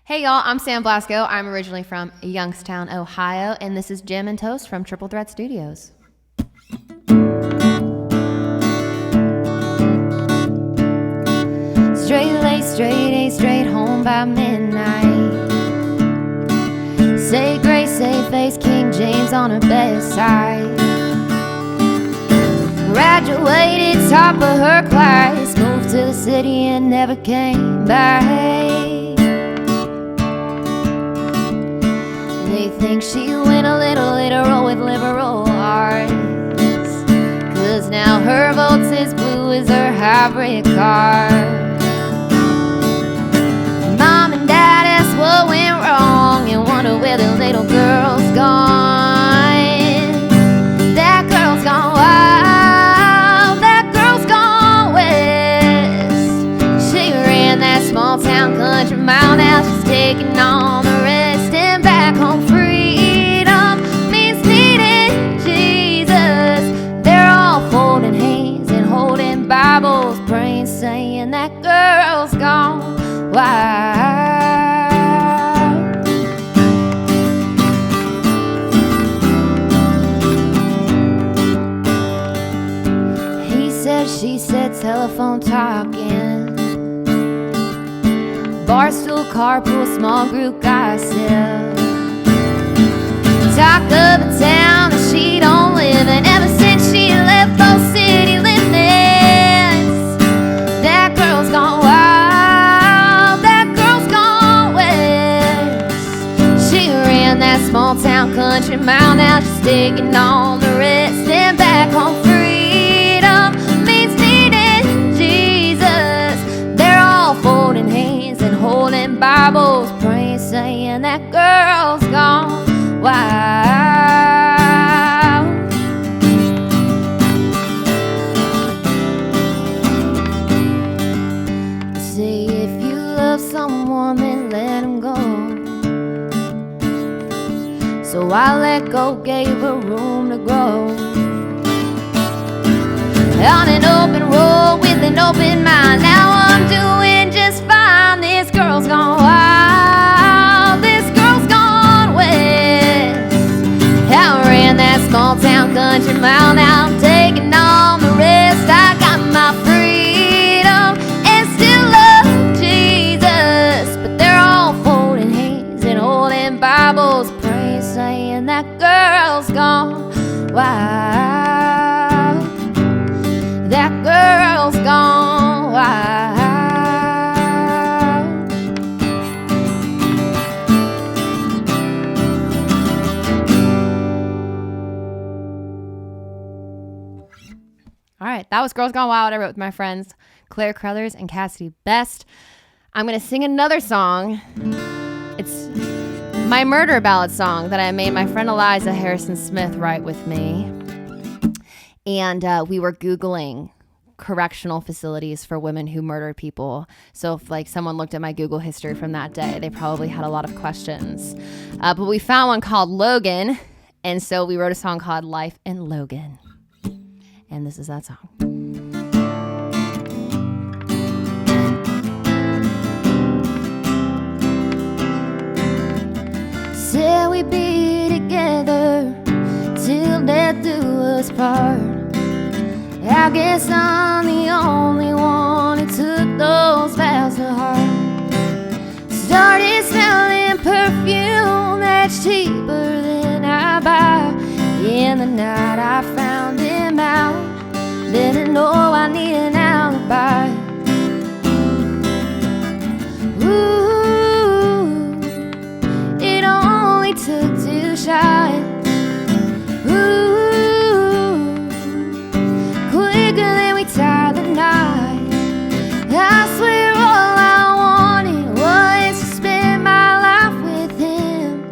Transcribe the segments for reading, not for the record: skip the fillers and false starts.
Hey y'all, I'm Sam Blasko. I'm originally from Youngstown, Ohio, and this is Jam&Toast from Triple Threat Studios. Straight laced, straight A, straight home by midnight. Say grace, say face, King James on her bedside. Graduated top of her class, moved to the city and never came back. They think she went a little literal with liberal arts, 'cause now her vote's as blue as her hybrid car. Mom and dad asked what went wrong and wonder where the little girl's gone. That girl's gone wild, that girl's gone west. She ran that small town country mile, now she's taking on the rest. And back home freedom means needing Jesus. They're all folding hands and holding Bibles, praying, saying that girl's gone wild. He said, she said, telephone talking, barstool, carpool, small group gossip. Talk of the town that she don't live in. Ever since she left those city limits, that girl's gone wild, that girl's gone west. She ran that small town country mile, now she's taking on the rest. And back home freedom means needing Jesus. They're all folding hands and holding Bibles, praying, saying that girl's gone wild. Say if you love someone, then let him go. So I let go, gave her room to grow. On an open road with an open mind, now I'm doing just fine. This girl's gone wild, this girl's gone west. I ran that small town country mile, now I'm taking on the rest. I got my freedom and still love Jesus, but they're all folding hands and holding Bibles, praying, saying that girl's gone wild. That girl's gone wild. All right, that was Girls Gone Wild. I wrote with my friends Claire Crothers and Cassidy Best. I'm going to sing another song. It's my Murder Ballad song that I made my friend Eliza Harrison Smith write with me. And we were Googling correctional facilities for women who murdered people. So if like someone looked at my Google history from that day, they probably had a lot of questions. But we found one called Logan. And so we wrote a song called Life in Logan. And this is that song. Said we'd be together till death do us part. I guess I'm the only one who took those vows to heart. Started smelling perfume that's cheaper than I buy. In the night I found him out, didn't know I need an alibi. Ooh, it only took 2 shots. Ooh, quicker than we tied the knot. I swear all I wanted was to spend my life with him.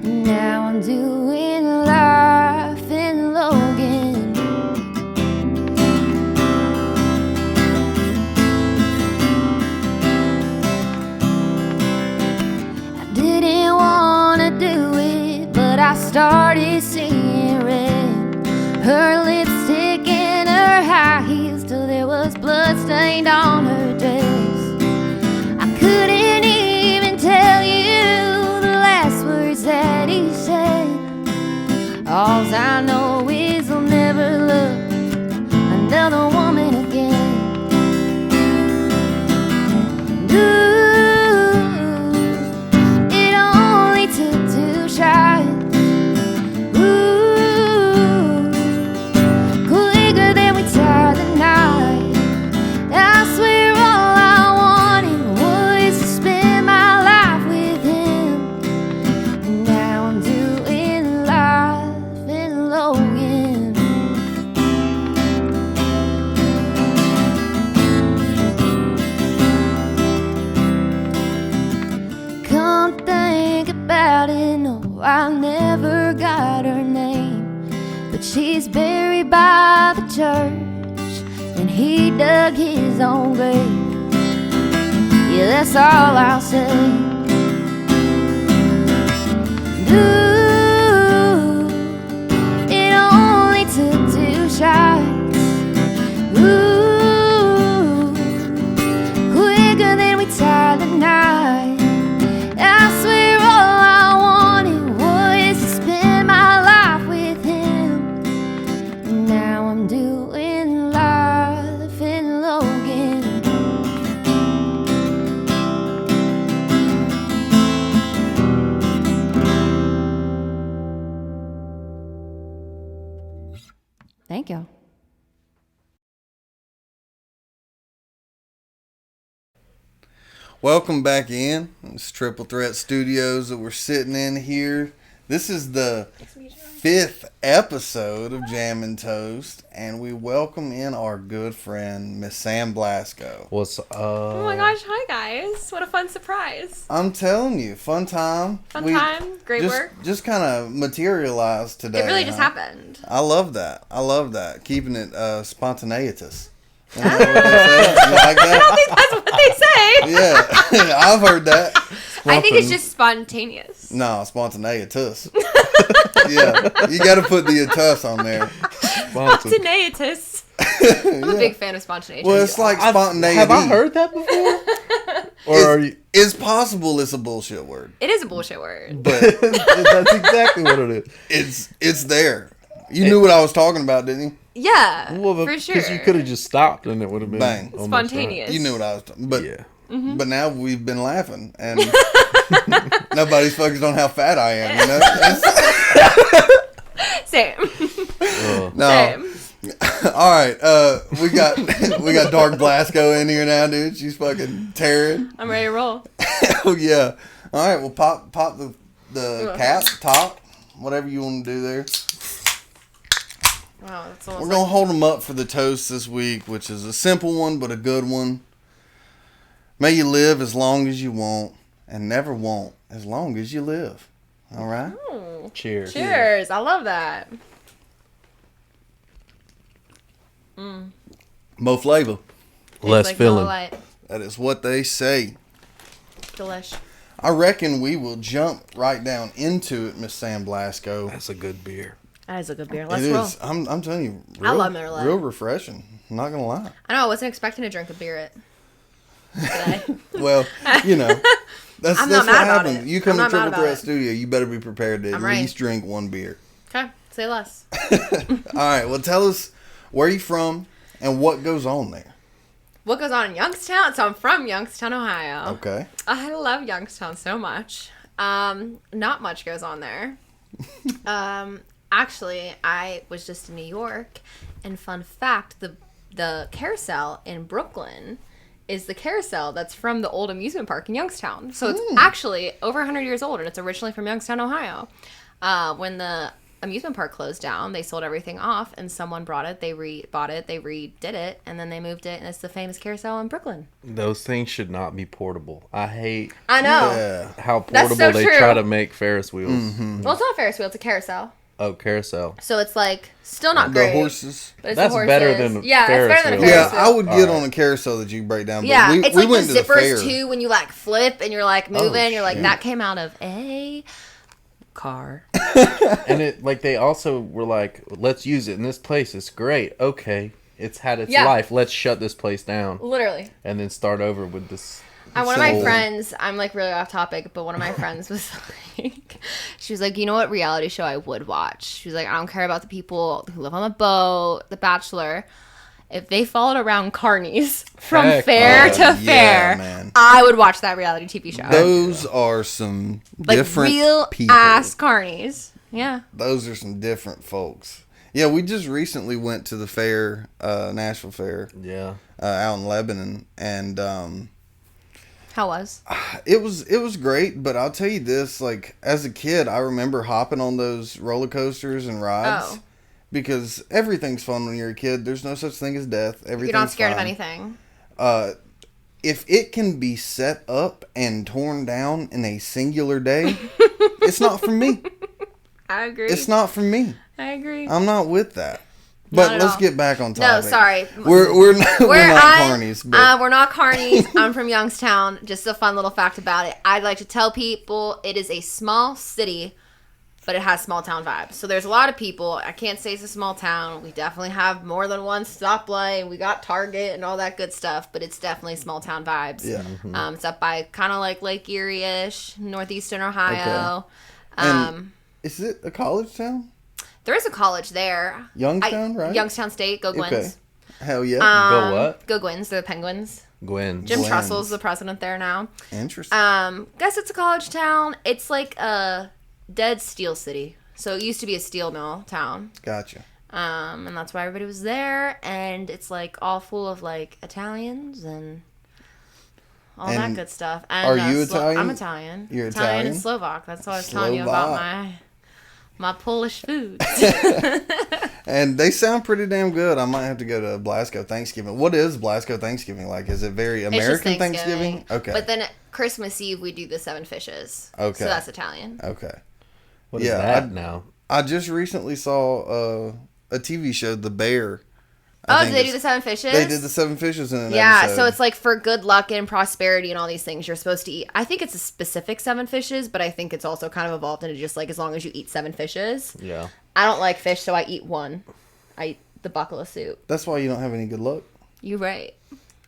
And now I'm doing Life in Logan. I didn't want to do it, but I started seeing red. Her lipstick and her high heels till there was blood stained on her dress. I couldn't even tell about it, no, I never got her name. But she's buried by the church, and he dug his own grave. Yeah, that's all I'll say. Ooh, it only took 2 shots. Ooh, quicker than we tied the knot. I swear all I wanted was to spend my life with him. And now I'm doing life in Logan. Thank you. Welcome back in. It's Triple Threat Studios that we're sitting in here. This is the 5th episode of Jam&Toast, and we welcome in our good friend, Miss Sam Blasko. What's up? Oh my gosh, hi guys. What a fun surprise. I'm telling you, fun time. Fun time, great work. Just kind of materialized today. It really just happened. I love that. Keeping it spontaneous. You know what they say? You like that? I don't think that's what they say. Yeah, I've heard that. I think it's just spontaneous. No, spontaneous. Yeah, you got to put the tuss on there. Spontaneous. I'm a big fan of spontaneous. Well, it's like spontaneity. Have I heard that before? Or are you? It's possible it's a bullshit word. It is a bullshit word. But That's exactly what it is. it's there. You knew what I was talking about, didn't you? Yeah, Well, for sure. Because you could have just stopped and it would have been Bang. almost Spontaneous. right. You knew what I was talking about. But, Yeah. but now we've been laughing, and nobody's focused on how fat I am, you know? Same. No. Same. All right. We got Dark Blasko in here now, dude. She's fucking tearing. I'm ready to roll. Oh, yeah. All right. Well, pop the cap, top, whatever you want to do there. Wow, that's We're almost going to hold them up for the toast this week, which is a simple one, but a good one. May you live as long as you want, and never want as long as you live. All right? Cheers. Cheers. I love that. Mo flavor. Less Like filling. Miller Lite. That is what they say. Delish. I reckon we will jump right down into it, Miss Sam Blasko. That's a good beer. That is a good beer. It Let's roll. is. I'm telling you. I love Miller Lite. Real refreshing. I'm not going to lie. I know. I wasn't expecting to drink a beer today. Well, you know. That's I'm not what mad about happens. it. You come I'm to not mad Triple about Threat it. Studio, you better be prepared to at right. least drink one beer. Okay. Say less. All right. Well, tell us where you from and what goes on there. What goes on in Youngstown? So I'm from Youngstown, Ohio. Okay. I love Youngstown so much. Not much goes on there. Actually, I was just in New York, and fun fact, the carousel in Brooklyn is the carousel that's from the old amusement park in Youngstown. So it's actually over 100 years old, and it's originally from Youngstown, Ohio. When the amusement park closed down, they sold everything off, and someone bought it, they redid it, and then they moved it, and it's the famous carousel in Brooklyn. Those things should not be portable. I hate I know. Yeah. how That's portable so they true. try to make Ferris wheels. Well, it's not a Ferris wheel, it's a carousel. Oh, carousel. So it's like still not The great. horses. But it's That's the horses. better than yeah, Ferris it's better than a wheel. Ferris Yeah, wheel. I would get on a carousel that you break down. But Yeah, we it's like went the to the fair. zippers too when you like flip and you're like moving. You're like shit. that came out of a car. And it like they also were like, let's use it in this place. It's great. Okay. It's had its Yeah. life. Let's shut this place down Literally. and then start over with this. And one of my So- friends, I'm like really off topic, but one of my friends was like, she was like, you know what reality show I would watch? She was like, I don't care about the people who live on the boat, The Bachelor. If they followed around carnies from Heck fair yeah. to Yeah, fair, man. I would watch that reality TV show. Those are some Like different real people. ass carnies. Yeah. Those are some different folks. Yeah, we just recently went to the fair, Nashville Fair, Yeah. out in Lebanon, and How was? it was great. But I'll tell you this: like as a kid, I remember hopping on those roller coasters and rides. Oh. Because everything's fun when you're a kid. There's no such thing as death. Everything's You're not scared fine. of anything. If it can be set up and torn down in a singular day, It's not for me. I agree. It's not for me. I agree. I'm not with that. But at let's all. get back on No, topic. sorry. We're not carnies. But We're not carnies. I'm from Youngstown. Just a fun little fact about it. I'd like to tell people it is a small city, but it has small town vibes. So there's a lot of people. I can't say it's a small town. We definitely have more than one stoplight. We got Target and all that good stuff, but it's definitely small town vibes. Yeah. It's up by kind of like Lake Erie-ish, northeastern Ohio. And is it a college town? There is a college there. Youngstown, right? Youngstown State. Go Gwens. Okay. Hell yeah. Go what? Go Gwens. They're the Penguins. Gwen. Jim Gwens. Trustle's the president there now. Interesting. Guess it's a college town. It's like a dead steel city. So it used to be a steel mill town. Gotcha. And that's why everybody was there. And it's like all full of like Italians and all that And good stuff. And, are you Italian? I'm Italian. You're Italian Italian? and Slovak. That's what I was telling you about Slovak. my Polish foods. And they sound pretty damn good. I might have to go to Blasko Thanksgiving. What is Blasko Thanksgiving like? Is it very It's just American Thanksgiving? Okay. But then Christmas Eve we do the 7 fishes. Okay. So that's Italian. Okay. What is Yeah, that now? I just recently saw a TV show, The Bear. I Oh, think did they do it's- the 7 fishes? They did the 7 fishes in an Yeah, episode. so it's like for good luck and prosperity and all these things you're supposed to eat. I think it's a specific 7 fishes, but I think it's also kind of evolved into just like as long as you eat 7 fishes. Yeah. I don't like fish, so I eat one. I eat the buckle of soup. That's why you don't have any good luck. You right.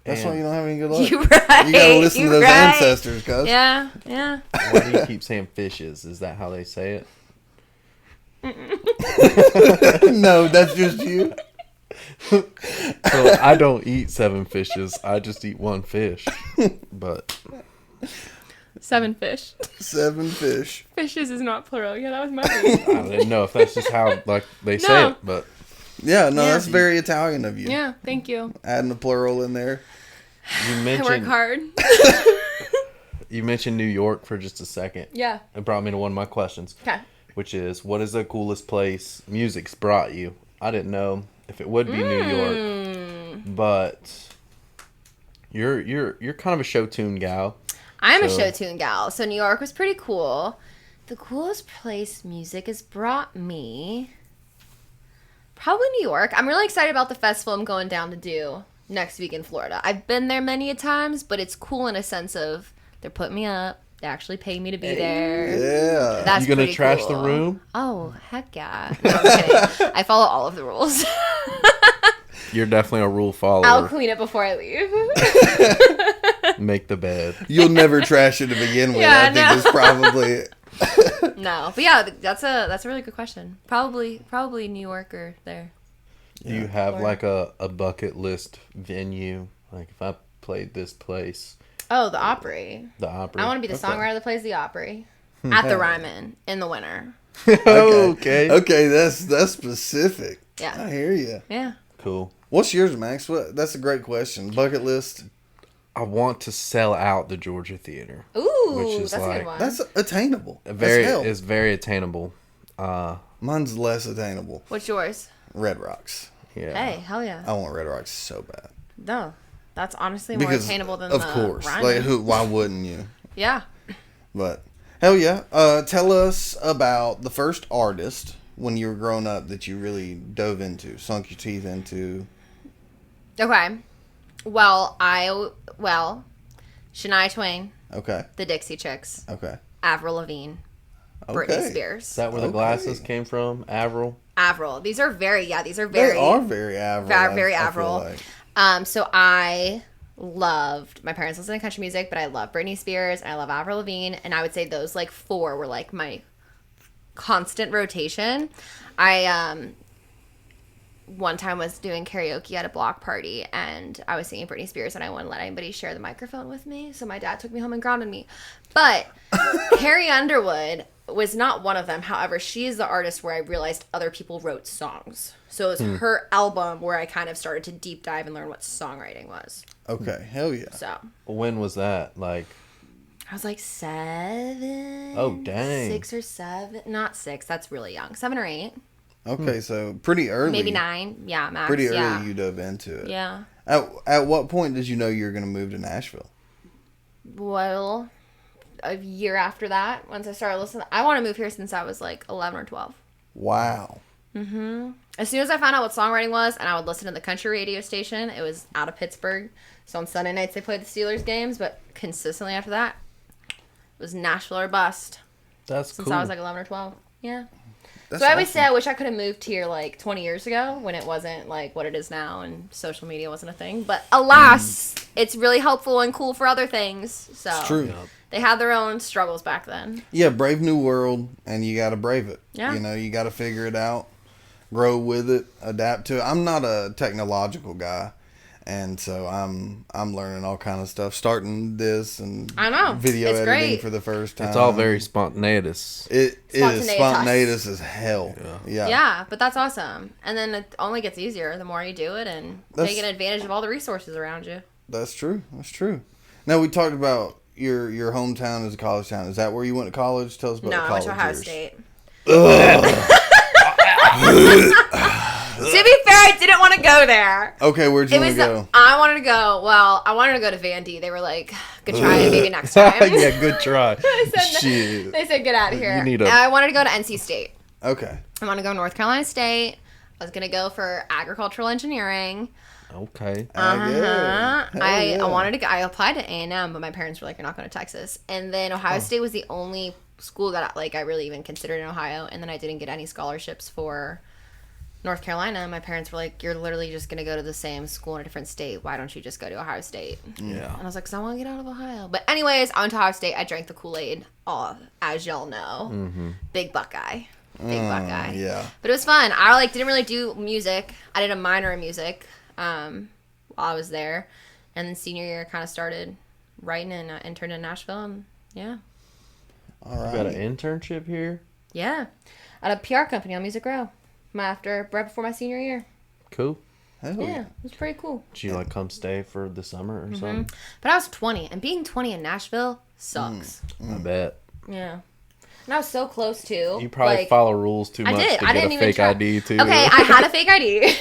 That's And why you don't have any good luck. You right. You gotta listen to You those right. ancestors, cuz. Yeah, yeah. Why do you keep saying fishes? Is that how they say it? No, that's just you. So I don't eat 7 fishes. I just eat 1 fish. But 7 fish. 7 fish. Fishes is not plural. Yeah, that was my I didn't know if that's just how like they say No. it. But Yeah, no, Yeah. that's very Italian of you. Yeah, thank you. Adding a plural in there. you I work mentioned hard. you mentioned New York for just a second. Yeah. It brought me to one of my questions, Okay. which is, what is the coolest place music's brought you? I didn't know if it would be New York, but you're kind of a show tune gal. I'm a So- show tune gal, so New York was pretty cool. The coolest place music has brought me, probably New York. I'm really excited about the festival I'm going down to do next week in Florida. I've been there many a times, but it's cool in a sense of they're putting me up. They actually pay me to be there. Yeah. That's You gonna pretty trash cool. the room? Oh, heck yeah. No, I'm kidding. I follow all of the rules. You're definitely a rule follower. I'll clean it before I leave. Make the bed. You'll never trash it to begin with. Yeah, I think no. it's probably No, but yeah, that's a really good question. Probably New Yorker there. Do you have like a bucket list venue? Like if I played this place, Oh, the Opry. the Opry. I want to be the Okay. songwriter that plays the Opry at the Ryman in the winter. Okay. Okay, that's specific. Yeah. I hear you. Yeah. Cool. What's yours, Max? That's a great question. Bucket list. I want to sell out the Georgia Theater. Ooh, Which is that's a like- good one. That's attainable. It's very attainable. Mine's less attainable. What's yours? Red Rocks. Yeah. Hey, hell yeah. I want Red Rocks so bad. No, that's honestly more Because attainable than of the course, Ryman. like why wouldn't you? Yeah. But hell yeah. Tell us about the first artist when you were growing up that you really dove into, sunk your teeth into. Okay. Well, Shania Twain, Okay. the Dixie Chicks, Okay. Avril Lavigne, Okay. Britney Spears. Is that where the Okay. glasses came from? Avril? Avril. These are very They very are very Avril. very I feel Avril. like. So I loved, my parents listened to country music, but I love Britney Spears and I love Avril Lavigne, and I would say those like 4 were like my constant rotation. I one time was doing karaoke at a block party and I was singing Britney Spears and I wouldn't let anybody share the microphone with me, so my dad took me home and grounded me. But Carrie Underwood was not one of them. However, she is the artist where I realized other people wrote songs. So it was her album where I kind of started to deep dive and learn what songwriting was. Okay. Hell yeah. So When was that? Like, I was like 7. Oh, dang. 6 or 7. Not 6. That's really young. 7 or 8. Okay, so pretty early. Maybe 9. Yeah, max. Pretty early yeah. you dove into it. Yeah. At what point did you know you were going to move to Nashville? Well, a year after that, once I started listening. I want to move here since I was like 11 or 12. Wow. As soon as I found out what songwriting was, and I would listen to the country radio station, it was out of Pittsburgh. So on Sunday nights they played the Steelers games, but consistently after that, it was Nashville or bust. That's Since cool. I was like 11 or 12. Yeah. That's So I always awesome. say I wish I could have moved here like 20 years ago when it wasn't like what it is now and social media wasn't a thing. But alas, it's really helpful and cool for other things. So It's true. Yep. they had their own struggles back then. Yeah, brave new world, and you got to brave it. Yeah. You know, you got to figure it out, grow with it, adapt to it. I'm not a technological guy, and so I'm learning all kind of stuff, starting this and I know. video It's editing great. for the first time. It's all very spontaneous. It is Spontaneous. spontaneous as hell. Yeah. Yeah, but that's awesome. And then it only gets easier the more you do it and That's- taking advantage of all the resources around you. That's true. That's true. Now we talked about your hometown is a college town. Is that where you went to college? Tell us about No, the I college went to Ohio years. State. To be fair, I didn't want to go there. Okay, where'd you It want was. to go? I wanted to go. Well, I wanted to go to Vandy. They were like, "Good try, maybe next time." Yeah, good try. They said, Shit. they said, "Get out of here." You need a- And I wanted to go to NC State. Okay. I want to go to North Carolina State. I was gonna go for agricultural engineering. Okay. Yeah. Hell I yeah. wanted to go. I applied to A&M, but my parents were like, "You're not going to Texas." And then Ohio State was the only school that I really even considered in Ohio. And then I didn't get any scholarships for North Carolina. My parents were like, "You're literally just going to go to the same school in a different state. Why don't you just go to Ohio State?" Yeah. And I was like, "Cause I want to get out of Ohio." But anyways, I went to Ohio State. I drank the Kool-Aid, as y'all know. Big Buckeye. Big Buckeye. Yeah. But it was fun. I didn't really do music. I did a minor in music while I was there. And then senior year kind of started writing and interned in Nashville. And yeah. All You right. got an internship here? Yeah. At a PR company on Music Row. Right before my senior year. Cool. Hell Yeah. yeah. It was pretty cool. Did you come stay for the summer or something? But I was 20. And being 20 in Nashville sucks. I bet. Yeah. And I was so close to. You probably follow rules too much did. to I get didn't a even fake try. ID too. Okay, I had a fake ID.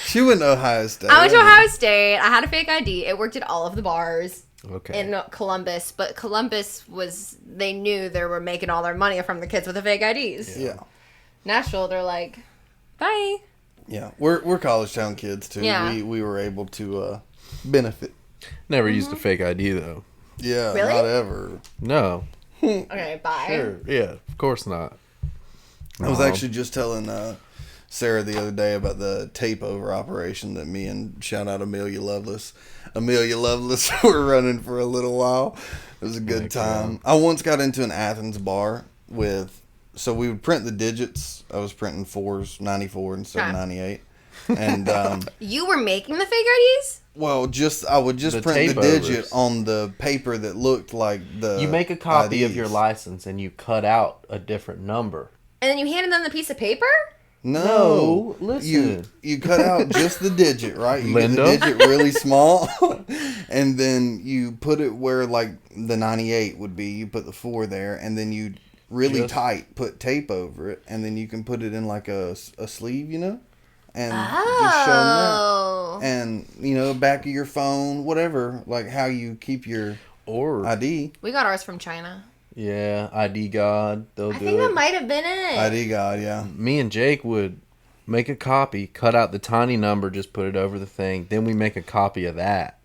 She went to Ohio State. I went to Ohio State. I had a fake ID. It worked at all of the bars. Okay. In Columbus, but Columbus they knew they were making all their money from the kids with the fake IDs. Yeah. Nashville, they're like, bye. Yeah. We're college town kids too. Yeah. We were able to benefit. Never used a fake ID though. Yeah. Really? Not ever. No. Okay, bye. Sure. Yeah. Of course not. I was actually just telling Sarah the other day about the tape over operation that me and shout out Amelia Lovelace were running for a little while. It was a good time. I once got into an Athens bar so we would print the digits. I was printing 4s, 94 instead of Okay. 98. And You were making the fake IDs? well, I would just The print the tape digit overs. on the paper that looked like the You make a copy of IDs. your license and you cut out a different number. And then you handed them the piece of paper? No, listen. You cut out just the digit, right? You Linda? get the digit really small, and then you put it where like the 98 would be. You put the 4 there, and then you really Just- tight put tape over it, and then you can put it in like a sleeve, and just show them Oh. that. And back of your phone, whatever, like how you keep your Or ID. We got ours from China. yeah, ID God, they'll I do think it. that might have been it. ID God, yeah. Me and Jake would make a copy, cut out the tiny number, just put it over the thing. Then we make a copy of that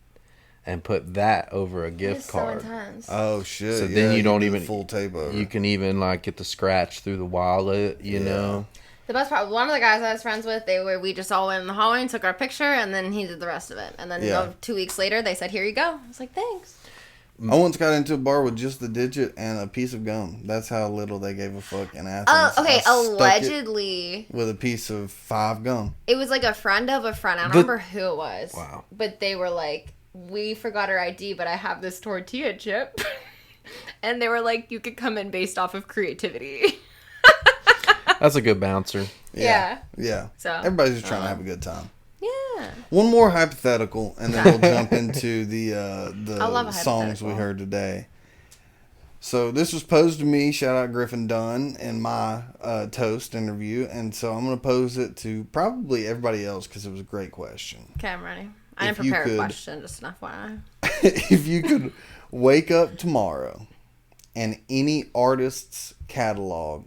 and put that over a That gift is so card. intense. Oh shit! So yeah, then you don't do the even full tape over. You can even get the scratch through the wallet, you know. The best part, one of the guys I was friends with, we just all went in the hallway and took our picture, and then he did the rest of it. And then Yeah. 2 weeks later, they said, "Here you go." I was like, "Thanks." I once got into a bar with just the digit and a piece of gum. That's how little they gave a fuck in Athens. Oh, okay. I stuck it Allegedly, with a piece of 5 gum. it was like a friend of a friend. I don't The- remember who it was. Wow. But they were like, "We forgot our ID, but I have this tortilla chip." And they were like, "You could come in based off of creativity." That's a good bouncer. Yeah. Yeah. So, Everybody's just trying to have a good time. Yeah. One more hypothetical, and then we'll jump into the I love a songs we hypothetical. heard today. So this was posed to me, shout out Griffin Dunn, in my Toast interview, and so I'm going to pose it to probably everybody else because it was a great question. Okay, I'm ready. I If didn't you prepare could- a question, just an FYI. If you could wake up tomorrow and any artist's catalog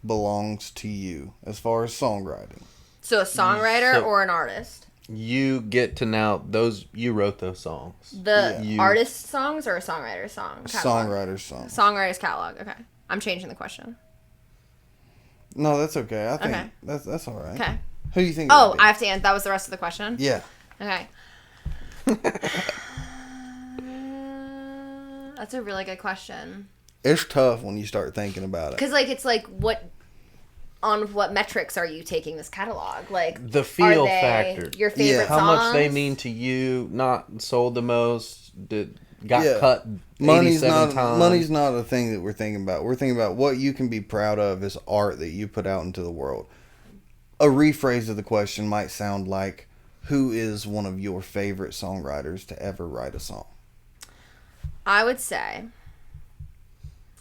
belongs to you as far as songwriting. So a songwriter So- or an artist? You get to now those. You wrote those songs. The You- artist songs or a songwriter song? Catalog? Songwriter's song. Songwriter's catalog. Okay. I'm changing the question. No, that's okay. I think Okay. that's all right. Okay. Who do you think? it Oh, would be? I have to answer. That was the rest of the question? Yeah. Okay. That's a really good question. It's tough when you start thinking about it. Because, like, it's like, on what metrics are you taking this catalog? Like, The feel are they factor. your favorite Yeah. How songs? much they mean to you? Not sold the most. Got Yeah. cut. Money's 87 not times. money's not a thing that we're thinking about. We're thinking about what you can be proud of as art that you put out into the world. A rephrase of the question might sound like, who is one of your favorite songwriters to ever write a song? I would say,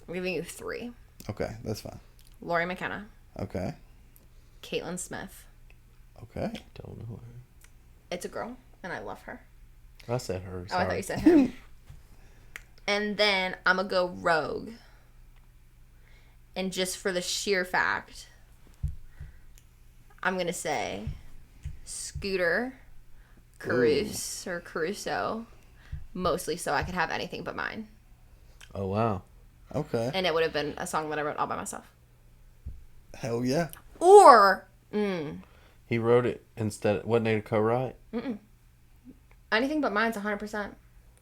I'm giving you 3. Okay, that's fine. Lori McKenna, Okay. Caitlin Smith. Okay. Don't know her. It's a girl, and I love her. I said her. Oh, I thought you said him. And then I'm going to go Rogue. And just for the sheer fact, I'm going to say Scooter Caruso. Mostly so I could have anything but mine. Oh wow. Okay. And it would have been a song that I wrote all by myself. Hell yeah. Or He wrote it instead. Wasn't it a co-write? anything but mine's 100%.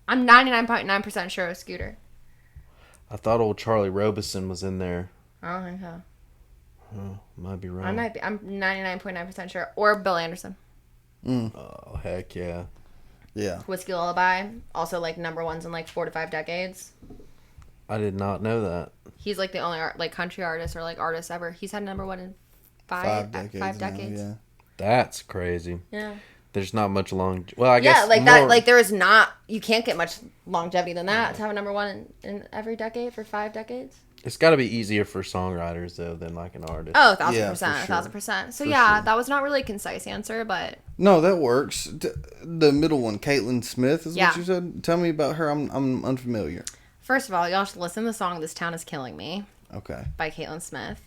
I'm 99.9% sure it was Scooter. I thought old Charlie Robeson was in there. I don't think so. Oh, might be wrong. I might be. I'm 99.9% sure. Or Bill Anderson. Oh heck yeah. Yeah. Whiskey Lullaby. Also like number ones in like 4 to 5 decades. I did not know that. He's like the only like country artist or like artist ever. He's had number one in 5 decades. Five now, decades. yeah. That's crazy. Yeah. There's not much Well, I guess. Yeah, like more, that. Like there is not. You can't get much longevity than that to have a number one in every decade for 5 decades. It's got to be easier for songwriters though than like an artist. Oh, Yeah, 1,000%, for sure. 1,000%. So For yeah, sure. that was not really a concise answer, but No, that works. The middle one, Caitlin Smith, is Yeah. what you said. Tell me about her. I'm unfamiliar. first of all, y'all should listen to the song "This Town Is Killing Me" Okay. by Caitlin Smith.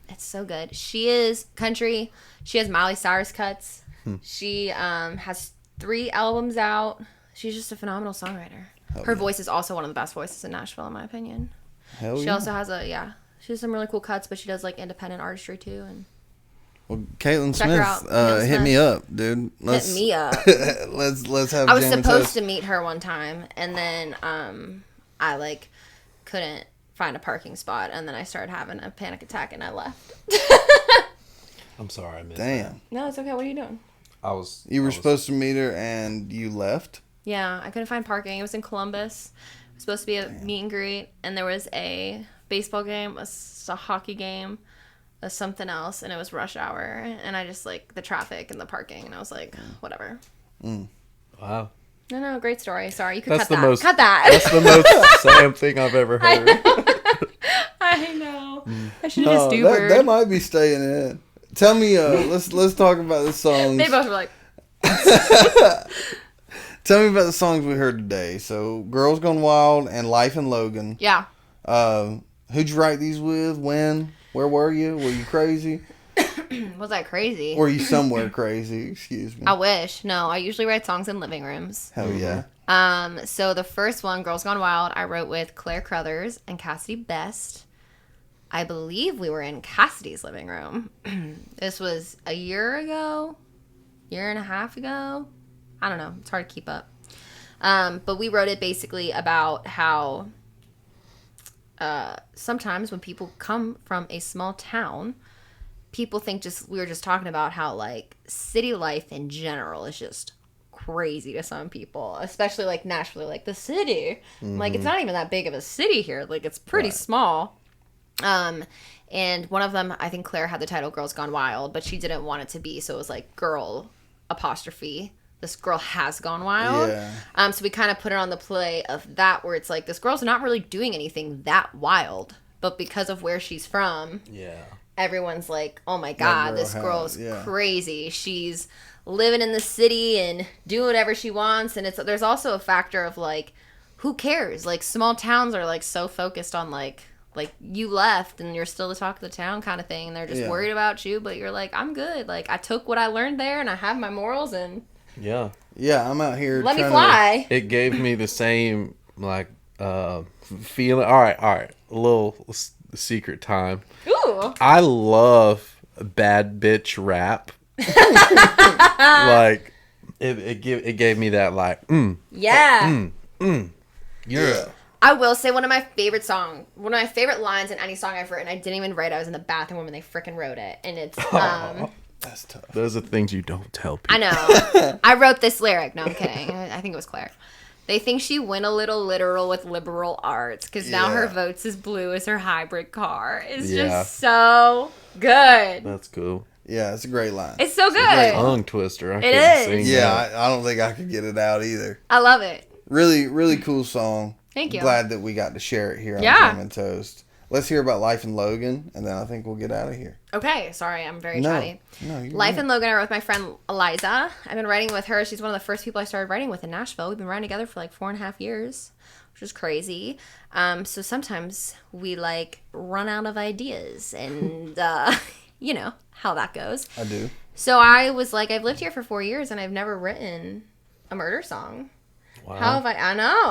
It's so good. She is country. She has Miley Cyrus cuts. She has 3 albums out. She's just a phenomenal songwriter. Her voice is also one of the best voices in Nashville, in my opinion. Hell She yeah. also has she has some really cool cuts, but she does like independent artistry too. And Well, Caitlin Check her Smith, out. Caitlin hit Smith. me up, dude. hit me up. let's have. I was Jam and supposed Toast. to meet her one time, and then I like couldn't find a parking spot, and then I started having a panic attack, and I left. I'm sorry, I missed that. Damn. No, it's okay. What are you doing? You were supposed to meet her and you left. Yeah, I couldn't find parking. It was in Columbus. It was supposed to be a meet and greet, and there was a baseball game, a hockey game, a something else, and it was rush hour, and I just like the traffic and the parking, and I was like, whatever. Wow. No, great story. Sorry, you could That's cut the that. most. Cut that. That's the most Sam thing I've ever heard. I know. I should have just that, Ubered. that might be staying in. Tell me, let's talk about the songs. They both were like, Tell me about the songs we heard today. So, Girls Gone Wild and Life in Logan. yeah. Who'd you write these with? When? Where were you? Were you crazy? Was that crazy? Were you somewhere crazy? Excuse me. I wish. No, I usually write songs in living rooms. Hell yeah. So the first one, Girls Gone Wild, I wrote with Claire Crothers and Cassidy Best. I believe we were in Cassidy's living room. This was a year ago, year and a half ago. I don't know. It's hard to keep up. But we wrote it basically about how sometimes when people come from a small town, people think we were just talking about how like city life in general is just crazy to some people, especially like Nashville, like the city. Like it's not even that big of a city here. Like it's pretty small. And one of them, I think Claire had the title Girls Gone Wild, but she didn't want it to be, so it was like girl apostrophe. This girl has gone wild. Yeah. So we kind of put it on the play of that, where it's like this girl's not really doing anything that wild, but because of where she's from, Yeah. everyone's like, oh my God, girl this has, girl's yeah. crazy. She's living in the city and doing whatever she wants. And there's also a factor of like who cares? Like, small towns are, like, so focused on, like you left and you're still the talk of the town kind of thing. And they're just worried about you, but you're like, I'm good. Like, I took what I learned there and I have my morals and... Yeah. Yeah, I'm out here let me fly. It gave me the same, like, feeling. All right. A little secret time. Ooh. I love bad bitch rap. Like, it gave me that, like, Yeah. yeah. I will say one of my favorite lines in any song I've written, I didn't even write. I was in the bathroom when they freaking wrote it. And it's, That's tough. Those are things you don't tell people. I know. I wrote this lyric. No, I'm kidding. I think it was Claire. They think she went a little literal with liberal arts because now her vote's as blue as her hybrid car. It's just so good. That's cool. Yeah, it's a great line. It's so good. Tongue twister. It is. Sing Yeah, I don't think I could get it out either. I love it. Really, really cool song. Thank you. Glad that we got to share it here on Jam and Toast. Let's hear about Life in Logan, and then I think we'll get out of here. Okay, sorry, I'm very chatty. No, you're Life right. in Logan, I wrote with my friend Eliza. I've been writing with her. She's one of the first people I started writing with in Nashville. We've been writing together for like 4.5 years, which is crazy. So sometimes we like run out of ideas, and you know how that goes. I do. So I was like, I've lived here for 4 years, and I've never written a murder song. Wow. How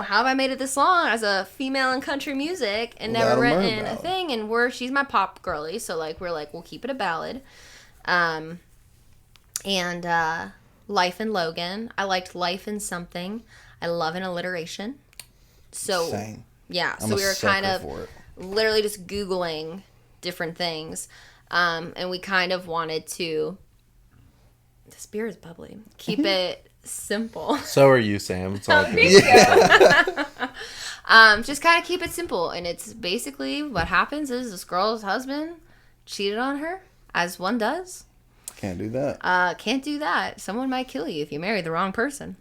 have I made it this long as a female in country music and Without never a murder written a ballad. thing? And she's my pop girly, so like we'll keep it a ballad. And Life in Logan, I liked life in something. I love an alliteration. So Same. yeah, I'm so a we were sucker kind of for it. literally just Googling different things, and we kind of wanted to. This beer is bubbly. Keep it simple. So are you, Sam. It's all good. Just kind of keep it simple. And it's basically what happens is this girl's husband cheated on her, as one does. Can't do that. Can't do that. Someone might kill you if you marry the wrong person.